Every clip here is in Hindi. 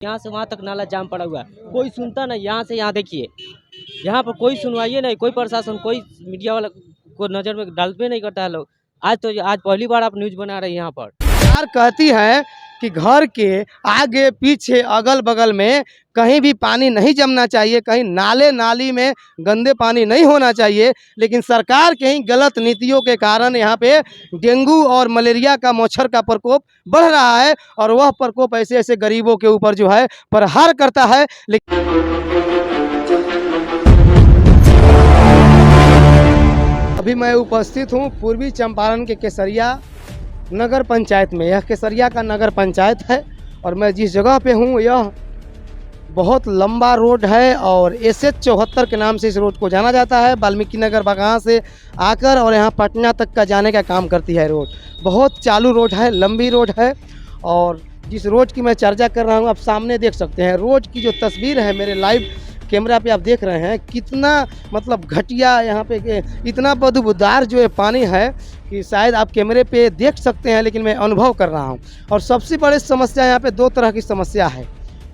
यहाँ से वहाँ तक नाला जाम पड़ा हुआ है, कोई सुनता नहीं। यहाँ से यहाँ देखिए, यहाँ पर कोई सुनवाई नहीं, कोई प्रशासन, कोई मीडिया वाला को नज़र में डालते नहीं करता है लोग। आज पहली बार आप न्यूज़ बना रहे हैं यहाँ पर। सरकार कहती है कि घर के आगे पीछे अगल बगल में कहीं भी पानी नहीं जमना चाहिए, कहीं नाले नाली में गंदे पानी नहीं होना चाहिए, लेकिन सरकार के ही गलत नीतियों के कारण यहाँ पे डेंगू और मलेरिया का मच्छर का प्रकोप बढ़ रहा है और वह प्रकोप ऐसे ऐसे गरीबों के ऊपर जो है प्रहार करता है। लेकिन अभी मैं उपस्थित हूँ पूर्वी चंपारण के केसरिया नगर पंचायत में। यह केसरिया का नगर पंचायत है और मैं जिस जगह पे हूँ यह बहुत लंबा रोड है और SH 74 के नाम से इस रोड को जाना जाता है। वाल्मीकि नगर बगां से आकर और यहाँ पटना तक का जाने का काम करती है रोड। बहुत चालू रोड है, लंबी रोड है और जिस रोड की मैं चर्चा कर रहा हूँ आप सामने देख सकते हैं। रोड की जो तस्वीर है मेरे लाइव कैमरा पे आप देख रहे हैं, कितना मतलब घटिया यहाँ पे इतना बदबूदार जो है पानी है कि शायद आप कैमरे पे देख सकते हैं, लेकिन मैं अनुभव कर रहा हूँ। और सबसे बड़ी समस्या यहाँ पे दो तरह की समस्या है।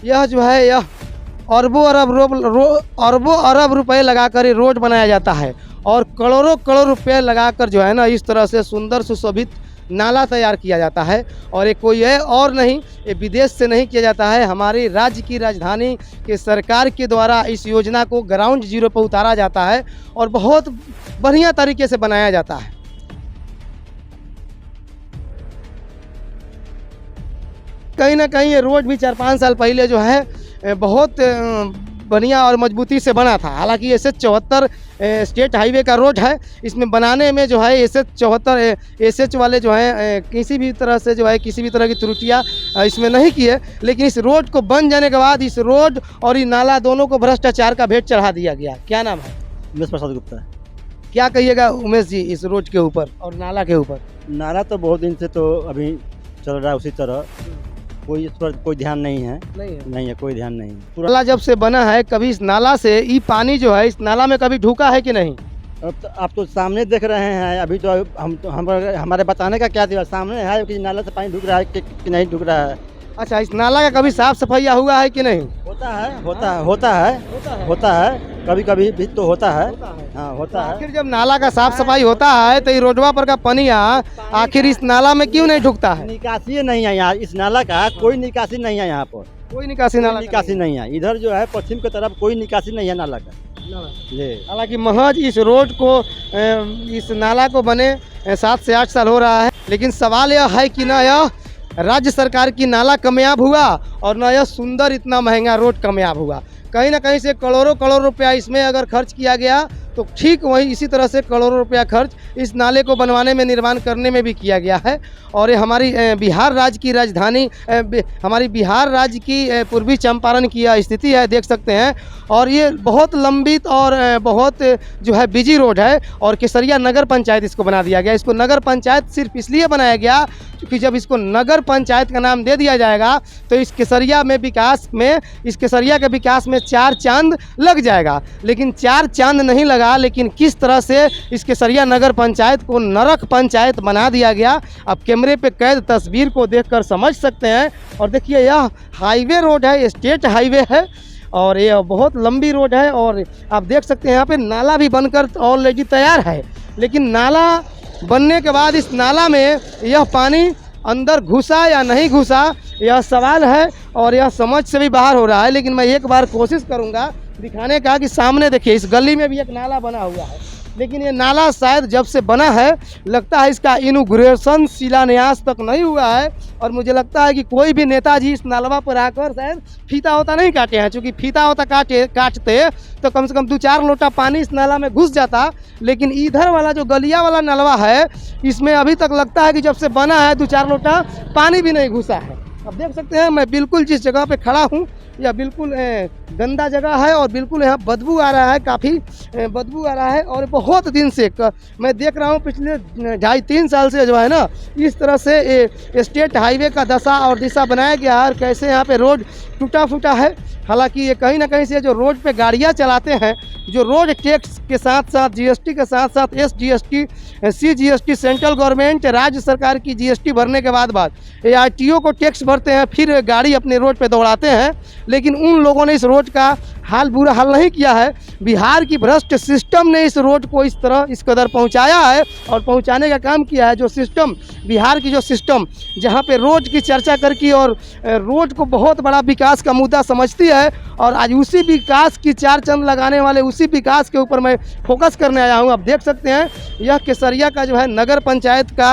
यह जो है यह अरबों अरब रुपए लगाकर ये रोड बनाया जाता है और करोड़ों करोड़ रुपए लगाकर जो है ना इस तरह से सुंदर सुशोभित नाला तैयार किया जाता है। और ये कोई है और नहीं, ये विदेश से नहीं किया जाता है, हमारी राज्य की राजधानी के सरकार के द्वारा इस योजना को ग्राउंड जीरो पर उतारा जाता है और बहुत बढ़िया तरीके से बनाया जाता है। कहीं ना कहीं ये रोड भी 4-5 साल पहले जो है बहुत बढ़िया और मजबूती से बना था। हालांकि SH 74 स्टेट हाईवे का रोड है, इसमें बनाने में जो है SH 74 SH वाले जो हैं किसी भी तरह से जो है किसी भी तरह की त्रुटियां इसमें नहीं की है। लेकिन इस रोड को बन जाने के बाद इस रोड और ये नाला दोनों को भ्रष्टाचार का भेंट चढ़ा दिया गया। क्या नाम है? उमेश प्रसाद गुप्ता। क्या कहिएगा उमेश जी इस रोड के ऊपर और नाला के ऊपर? नाला तो बहुत दिन से तो अभी चल रहा है उसी तरह, कोई इस पर कोई ध्यान नहीं है कोई ध्यान नहीं। नाला जब से बना है कभी इस नाला से ये पानी जो है इस नाला में कभी ढुका है कि नहीं? अब तो आप तो सामने देख रहे हैं, अभी तो हमारे बताने का क्या दिया, सामने है कि नाला से पानी ढुक रहा है कि नहीं ढुक रहा है। अच्छा, इस नाला का कभी साफ सफाई हुआ है कि नहीं? होता है कभी कभी भी तो होता है। हाँ होता है। आखिर जब नाला का साफ सफाई होता है तो ये रोडवा पर का पानी आखिर इस नाला में क्यों नहीं ढुकता है? निकासी नहीं है यहाँ, इस नाला का कोई निकासी नहीं है यहाँ पर, कोई निकासी नहीं है। इधर जो है पश्चिम की तरफ कोई निकासी नहीं है नाला का। हालांकि महज इस रोड को इस नाला को बने 7 से 8 साल हो रहा है, लेकिन सवाल यह है कि न यह राज्य सरकार की नाला कामयाब हुआ और न यह सुंदर इतना महंगा रोड कामयाब हुआ। कहीं ना कहीं से करोड़ों रुपया इसमें अगर खर्च किया गया तो ठीक वही इसी तरह से करोड़ों रुपया खर्च इस नाले को बनवाने में निर्माण करने में भी किया गया है। और ये हमारी बिहार राज्य की राजधानी हमारी बिहार राज्य की पूर्वी चंपारण की यह स्थिति है, देख सकते हैं। और ये बहुत लंबित और बहुत जो है बिजी रोड है और केसरिया नगर पंचायत इसको बना दिया गया। इसको नगर पंचायत सिर्फ इसलिए बनाया गया क्योंकि जब इसको नगर पंचायत का नाम दे दिया जाएगा तो इस केसरिया के विकास में 4 चांद लग जाएगा। लेकिन 4 चांद नहीं लगा, लेकिन किस तरह से इस केसरिया नगर पंचायत को नरक पंचायत बना दिया गया अब कैमरे पे कैद तस्वीर को देखकर समझ सकते हैं। और देखिए यह हाईवे रोड है, स्टेट हाईवे है और ये बहुत लंबी रोड है और आप देख सकते हैं यहाँ पे नाला भी बनकर ऑलरेडी तैयार है। लेकिन नाला बनने के बाद इस नाला में यह पानी अंदर घुसा या नहीं घुसा यह सवाल है और यह समझ से भी बाहर हो रहा है। लेकिन मैं एक बार कोशिश करूंगा दिखाने का कि सामने देखिए इस गली में भी एक नाला बना हुआ है, लेकिन ये नाला शायद जब से बना है लगता है इसका इनॉग्रेशन शिलान्यास तक नहीं हुआ है। और मुझे लगता है कि कोई भी नेताजी इस नालवा पर आकर शायद फीता होता नहीं काटे हैं, क्योंकि फीता होता काटते तो कम से कम 2-4 लोटा पानी इस नाला में घुस जाता। लेकिन इधर वाला जो गलिया वाला नलवा है इसमें अभी तक लगता है कि जब से बना है 2-4 लोटा पानी भी नहीं घुसा है। अब देख सकते हैं मैं बिल्कुल जिस जगह पे खड़ा हूँ यह बिल्कुल गंदा जगह है और बिल्कुल यहाँ बदबू आ रहा है, काफ़ी बदबू आ रहा है। और बहुत दिन से मैं देख रहा हूँ पिछले 2.5-3 साल से जो है ना, इस तरह से स्टेट हाईवे का दशा और दिशा बनाया गया है और कैसे यहाँ पे रोड टूटा फूटा है। हालांकि ये कहीं ना कहीं से जो रोड पे गाड़ियाँ चलाते हैं, जो रोड टैक्स के साथ साथ जीएसटी के साथ साथ SGST CGST सेंट्रल गवर्नमेंट राज्य सरकार की GST भरने के बाद ARTO को टैक्स भरते हैं, फिर गाड़ी अपने रोड पे दौड़ाते हैं। लेकिन उन लोगों ने इस रोड का हाल बुरा हाल नहीं किया है। बिहार की भ्रष्ट सिस्टम ने इस रोड को इस तरह इस कदर पहुंचाया है और पहुंचाने का काम किया है। जो सिस्टम बिहार की जो सिस्टम जहां पे रोड की चर्चा करके और रोड को बहुत बड़ा विकास का मुद्दा समझती है, और आज उसी विकास की चार चंद लगाने वाले उसी विकास के ऊपर मैं फोकस करने आया हूं। आप देख सकते हैं यह केसरिया का जो है नगर पंचायत का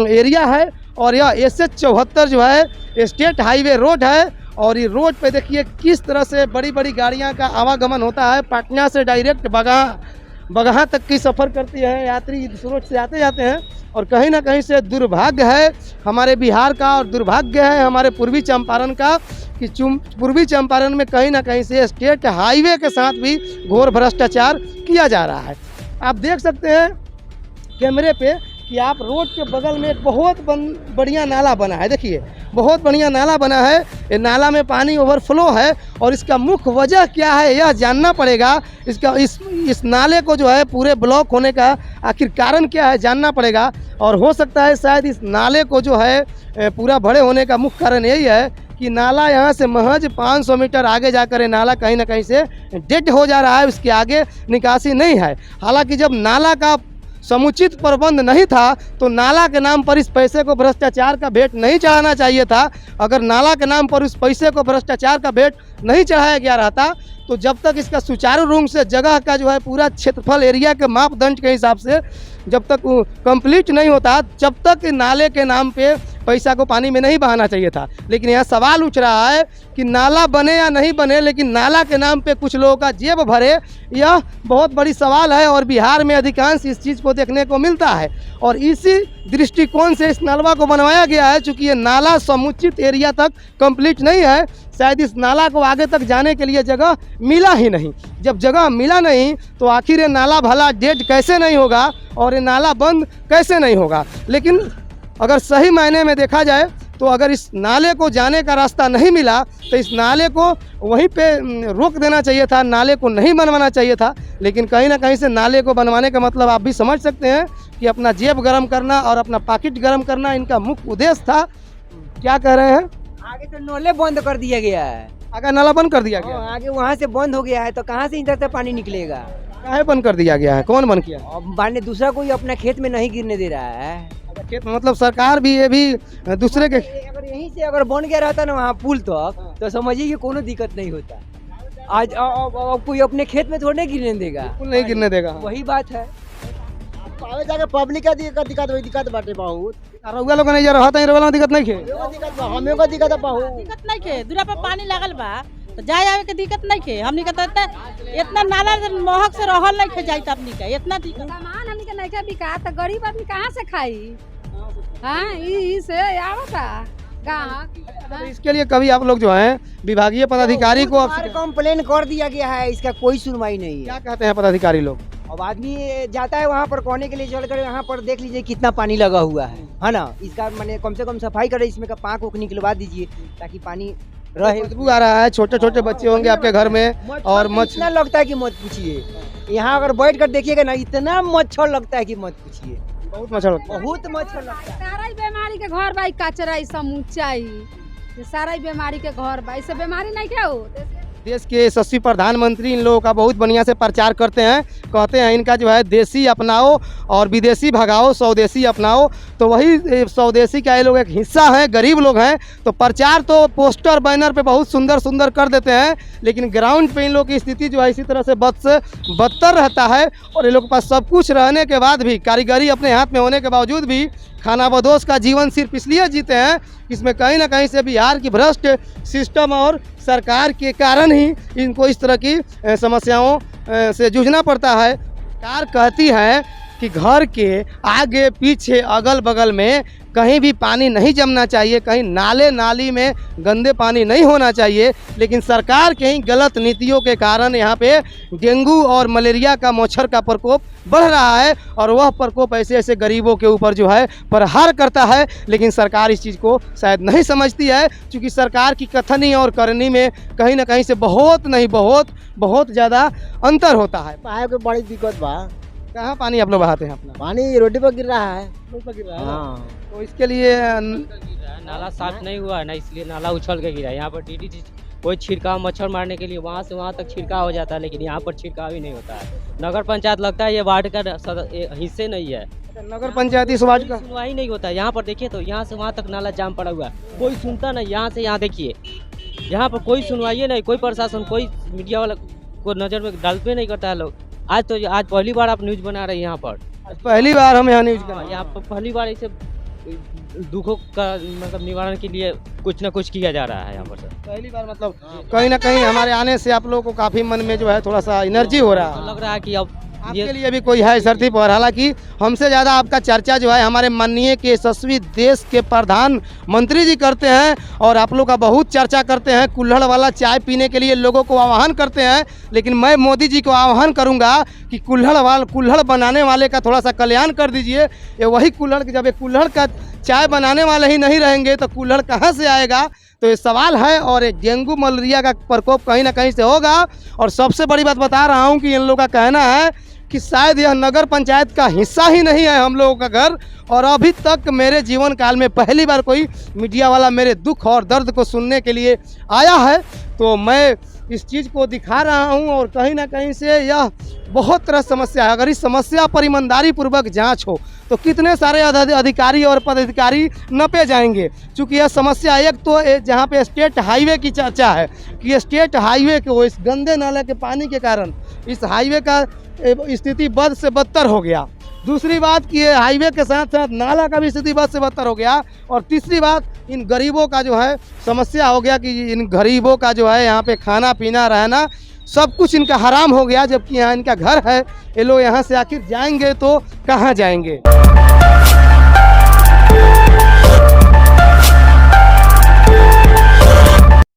एरिया है और यह SH 74 जो है स्टेट हाईवे रोड है। और ये रोड पे देखिए किस तरह से बड़ी बड़ी गाड़ियां का आवागमन होता है। पटना से डायरेक्ट बगहा तक की सफ़र करती है यात्री, इस रोड से आते जाते हैं। और कहीं ना कहीं से दुर्भाग्य है हमारे बिहार का और दुर्भाग्य है हमारे पूर्वी चंपारण का कि पूर्वी चंपारण में कहीं ना कहीं से स्टेट हाईवे के साथ भी घोर भ्रष्टाचार किया जा रहा है। आप देख सकते हैं कैमरे पे कि आप रोड के बगल में एक बहुत बढ़िया नाला बना है। देखिए बहुत बढ़िया नाला बना है। ये नाला में पानी ओवरफ्लो है और इसका मुख्य वजह क्या है यह जानना पड़ेगा। इस नाले को जो है पूरे ब्लॉक होने का आखिर कारण क्या है जानना पड़ेगा। और हो सकता है शायद इस नाले को जो है पूरा बड़े होने का मुख्य कारण यही है कि नाला यहाँ से महज 500 मीटर आगे जाकर ये नाला कहीं ना कहीं से डेड हो जा रहा है, उसके आगे निकासी नहीं है। हालांकि जब नाला का समुचित प्रबंध नहीं था तो नाला के नाम पर इस पैसे को भ्रष्टाचार का भेंट नहीं चढ़ाना चाहिए था। अगर नाला के नाम पर उस पैसे को भ्रष्टाचार का भेंट नहीं चढ़ाया गया रहता तो जब तक इसका सुचारू रूप से जगह का जो है पूरा क्षेत्रफल एरिया के मापदंड के हिसाब से जब तक कंप्लीट नहीं होता जब तक नाले के नाम पे पैसा को पानी में नहीं बहाना चाहिए था। लेकिन यहाँ सवाल उठ रहा है कि नाला बने या नहीं बने, लेकिन नाला के नाम पे कुछ लोगों का जेब भरे, यह बहुत बड़ी सवाल है। और बिहार में अधिकांश इस चीज़ को देखने को मिलता है और इसी दृष्टिकोण से इस नालवा को बनवाया गया है। चूँकि ये नाला समुचित एरिया तक कंप्लीट नहीं है, शायद इस नाला को आगे तक जाने के लिए जगह मिला ही नहीं। जब जगह मिला नहीं तो आखिर ये नाला भला डेड कैसे नहीं होगा और ये नाला बंद कैसे नहीं होगा। लेकिन अगर सही मायने में देखा जाए तो अगर इस नाले को जाने का रास्ता नहीं मिला तो इस नाले को वहीं पे रोक देना चाहिए था, नाले को नहीं बनवाना चाहिए था। लेकिन कहीं ना कहीं से नाले को बनवाने का मतलब आप भी समझ सकते हैं कि अपना जेब गर्म करना और अपना पॉकेट गर्म करना इनका मुख्य उद्देश्य था। क्या कह रहे हैं? आगे तो नले बंद कर दिया गया है। आगे नाला बंद कर दिया गया? आगे वहाँ से बंद हो गया है तो कहाँ से इधर से पानी निकलेगा? काहे बंद कर दिया गया है? कौन बंद किया? अब पानी दूसरा कोई अपना खेत में नहीं गिरने दे रहा है। खेत में मतलब सरकार भी ये भी दूसरे के अगर यहीं से अगर बन गया रहता ना वहाँ पुल तक तो समझिए कि कोनो दिक्कत नहीं होता। आज कोई अपने खेत में थोड़ी गिरने देगा, बिल्कुल नहीं गिरने देगा। वही बात है। आगे जाके पब्लिक का दिक्कत बाटे बहुत। रउआ लोग नहीं जा रहा था, रउआ दिक्कत नहीं खे? हमें को दिक्कत बहुत। दिक्कत नहीं खे, दूरा पर पानी लगल बा तो जाए आवे के दिक्कत नहीं खे। हमनी के तो इतना नाला महक से रहल नहीं खे जाई त हमनी के इतना दिक्कत। सामान हमनी के नहीं के बिका त गरीब आदमी कहाँ से खाई? हाँ ई से आवता ग्राहक। इसके लिए कभी आप लोग जो हैं विभागीय पदाधिकारी को कंप्लेन कर दिया गया है, इसका कोई सुनवाई नहीं है। क्या कहते हैं पदाधिकारी लोग? अब आदमी जाता है वहाँ पर कोने के लिए चल कर यहाँ पर देख लीजिए कितना पानी लगा हुआ है ना। इसका मैंने कम से कम सफाई करे, इसमें का पाँक उक निकलवा दीजिए ताकि पानी रहे। बदबू आ रहा है, छोटे छोटे बच्चे होंगे आपके घर में और इतना लगता है कि मत पूछिए। यहाँ अगर बैठ कर देखिएगा ना इतना मच्छर लगता है कि मत पूछिए। बहुत मच्छर लगता है। बहुत मच्छर लगता है। सारा बीमारी के घर बा कचरा समूचा सारा बीमारी के घर बा, इससे बीमारी नहीं क्या हो। देश के यशस्वी प्रधानमंत्री इन लोगों का बहुत बढ़िया से प्रचार करते हैं, कहते हैं इनका जो है देसी अपनाओ और विदेशी भगाओ, स्वदेशी अपनाओ। तो वही स्वदेशी का ये लोग एक हिस्सा हैं, गरीब लोग हैं। तो प्रचार तो पोस्टर बैनर पे बहुत सुंदर सुंदर कर देते हैं, लेकिन ग्राउंड पे इन लोग की स्थिति जो है इसी तरह से बद से बदतर रहता है। और इन लोग के पास सब कुछ रहने के बाद भी, कारीगरी अपने हाथ में होने के बावजूद भी खाना बदोश का जीवन सिर्फ इसलिए जीते हैं इसमें कहीं ना कहीं से बिहार की भ्रष्ट सिस्टम और सरकार के कारण ही इनको इस तरह की समस्याओं से जूझना पड़ता है। सरकार कहती है कि घर के आगे पीछे अगल बगल में कहीं भी पानी नहीं जमना चाहिए, कहीं नाले नाली में गंदे पानी नहीं होना चाहिए, लेकिन सरकार के ही गलत नीतियों के कारण यहाँ पे डेंगू और मलेरिया का मच्छर का प्रकोप बढ़ रहा है और वह प्रकोप ऐसे ऐसे गरीबों के ऊपर जो है प्रहार करता है। लेकिन सरकार इस चीज़ को शायद नहीं समझती है, क्योंकि सरकार की कथनी और करनी में कहीं ना कहीं से बहुत ज़्यादा अंतर होता है। पाए को बड़ी दिक्कत बा। कहाँ पानी आप लोग बहाते हैं अपना? पानी रोड पर गिर रहा है। हाँ, तो इसके लिए नाला साफ नहीं हुआ है ना, इसलिए नाला उछल के गिरा है। यहाँ पर डीडीटी कोई छिड़काव मच्छर मारने के लिए वहाँ से वहाँ तक छिड़काव हो जाता है, लेकिन यहाँ पर छिड़काव ही नहीं होता है। नगर पंचायत लगता है ये वार्ड का हिस्से नहीं है। नगर पंचायत इस वार्ड का सुनवाई नहीं होता है। यहाँ पर देखिए तो यहाँ से वहाँ तक नाला जाम पड़ा हुआ है, कोई सुनता नहीं। यहाँ से यहाँ देखिए, यहाँ पर कोई सुनवाई नहीं, कोई प्रशासन, कोई मीडिया वाला को नज़र में डालते नहीं करता है लोग। आज पहली बार आप न्यूज़ बना रहे हैं यहाँ पर। पहली बार हम यहाँ न्यूज कर यहाँ पर पहली बार ऐसे दुखों का मतलब निवारण के लिए कुछ ना कुछ किया जा रहा है यहाँ पर सर। पहली बार मतलब कहीं ना कहीं हमारे आने से आप लोगों को काफ़ी मन में जो है थोड़ा सा एनर्जी हो रहा है। लग रहा है कि अब आपके लिए भी कोई है धरती पर। हालांकि हमसे ज़्यादा आपका चर्चा जो है हमारे माननीय के यशस्वी देश के प्रधानमंत्री जी करते हैं और आप लोग का बहुत चर्चा करते हैं। कुल्हड़ वाला चाय पीने के लिए लोगों को आह्वान करते हैं, लेकिन मैं मोदी जी को आह्वान करूंगा कि कुल्हड़ बनाने वाले का थोड़ा सा कल्याण कर दीजिए। ये वही कुल्हड़, जब एक कुल्हड़ का चाय बनाने वाले ही नहीं रहेंगे तो कुल्हड़ कहाँ से आएगा? तो ये सवाल है और ये डेंगू मलेरिया का प्रकोप कहीं ना कहीं से होगा। और सबसे बड़ी बात बता रहा हूँ कि इन लोगों का कहना है कि शायद यह नगर पंचायत का हिस्सा ही नहीं है हम लोगों का घर, और अभी तक मेरे जीवन काल में पहली बार कोई मीडिया वाला मेरे दुख और दर्द को सुनने के लिए आया है। तो मैं इस चीज़ को दिखा रहा हूं और कहीं ना कहीं से यह बहुत तरह समस्या है। अगर इस समस्या पर ईमानदारी पूर्वक जांच हो तो कितने सारे अधिकारी और पदाधिकारी नपे जाएंगे। चूँकि यह समस्या एक तो जहाँ पे स्टेट हाईवे की चर्चा है कि स्टेट हाईवे के इस गंदे नाले के पानी के कारण इस हाईवे का स्थिति बद से बदतर हो गया। दूसरी बात कि हाईवे के साथ साथ नाला का भी स्थिति बद से बदतर हो गया। और तीसरी बात इन गरीबों का जो है समस्या हो गया कि इन गरीबों का जो है यहाँ पे खाना पीना रहना सब कुछ इनका हराम हो गया, जबकि यहाँ इनका घर है। ये लोग यहाँ से आखिर जाएंगे तो कहाँ जाएंगे?